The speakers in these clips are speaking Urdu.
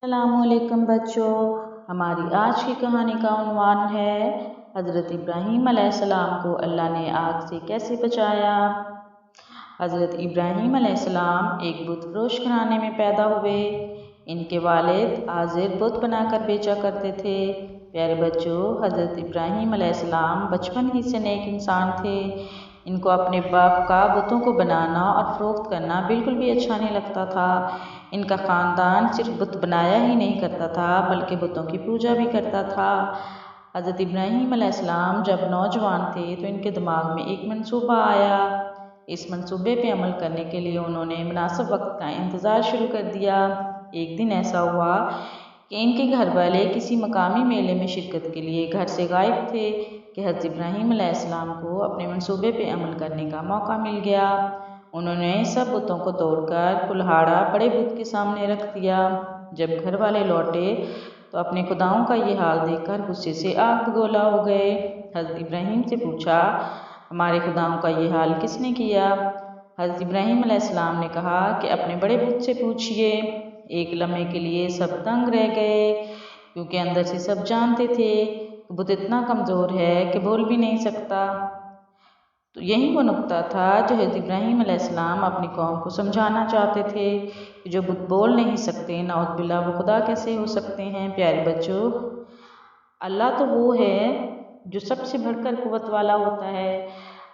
السلام علیکم بچوں، ہماری آج کی کہانی کا عنوان ہے حضرت ابراہیم علیہ السلام کو اللہ نے آگ سے کیسے بچایا۔ حضرت ابراہیم علیہ السلام ایک بت فروش گھرانے میں پیدا ہوئے۔ ان کے والد آزر بت بنا کر بیچا کرتے تھے۔ پیارے بچوں، حضرت ابراہیم علیہ السلام بچپن ہی سے نیک انسان تھے۔ ان کو اپنے باپ کا بتوں کو بنانا اور فروخت کرنا بالکل بھی اچھا نہیں لگتا تھا۔ ان کا خاندان صرف بت بنایا ہی نہیں کرتا تھا بلکہ بتوں کی پوجا بھی کرتا تھا۔ حضرت ابراہیم علیہ السلام جب نوجوان تھے تو ان کے دماغ میں ایک منصوبہ آیا۔ اس منصوبے پہ عمل کرنے کے لیے انہوں نے مناسب وقت کا انتظار شروع کر دیا۔ ایک دن ایسا ہوا کہ ان کے گھر والے کسی مقامی میلے میں شرکت کے لیے گھر سے غائب تھے کہ حضرت ابراہیم علیہ السلام کو اپنے منصوبے پہ عمل کرنے کا موقع مل گیا۔ انہوں نے سب بتوں کو توڑ کر کلہاڑا بڑے بت کے سامنے رکھ دیا۔ جب گھر والے لوٹے تو اپنے خداؤں کا یہ حال دیکھ کر غصے سے آگ بگولا ہو گئے۔ حضرت ابراہیم سے پوچھا، ہمارے خداؤں کا یہ حال کس نے کیا؟ حضرت ابراہیم علیہ السلام نے کہا کہ اپنے بڑے بت سے پوچھئے۔ ایک لمحے کے لیے سب دنگ رہ گئے، کیونکہ اندر سے سب جانتے تھے کہ بت اتنا کمزور ہے کہ بول بھی نہیں سکتا۔ تو یہی وہ نقطہ تھا جو حضرت ابراہیم علیہ السلام اپنی قوم کو سمجھانا چاہتے تھے کہ جو بت بول نہیں سکتے، نعوذ باللہ وہ خدا کیسے ہو سکتے ہیں۔ پیارے بچوں، اللہ تو وہ ہے جو سب سے بڑھ کر قوت والا ہوتا ہے۔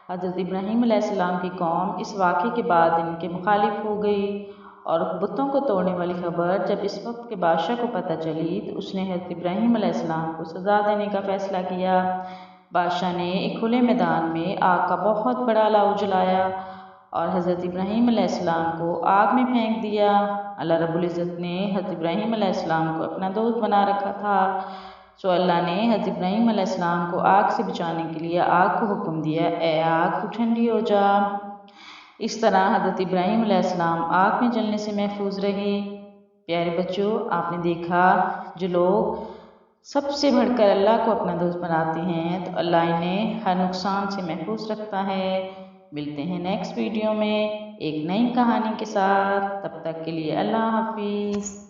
حضرت ابراہیم علیہ السلام کی قوم اس واقعے کے بعد ان کے مخالف ہو گئی اور بتوں کو توڑنے والی خبر جب اس وقت کے بادشاہ کو پتہ چلی تو اس نے حضرت ابراہیم علیہ السلام کو سزا دینے کا فیصلہ کیا۔ بادشاہ نے ایک کھلے میدان میں آگ کا بہت بڑا الاؤ جلایا اور حضرت ابراہیم علیہ السلام کو آگ میں پھینک دیا۔ اللہ رب العزت نے حضرت ابراہیم علیہ السلام کو اپنا دوست بنا رکھا تھا، سو اللہ نے حضرت ابراہیم علیہ السلام کو آگ سے بچانے کے لیے آگ کو حکم دیا، اے آگ تو ٹھنڈی ہو جا۔ اس طرح حضرت ابراہیم علیہ السلام آگ میں جلنے سے محفوظ رہے۔ پیارے بچوں، آپ نے دیکھا جو لوگ سب سے بڑھ کر اللہ کو اپنا دوست بناتے ہیں تو اللہ انہیں ہر نقصان سے محفوظ رکھتا ہے۔ ملتے ہیں نیکسٹ ویڈیو میں ایک نئی کہانی کے ساتھ، تب تک کے لیے اللہ حافظ۔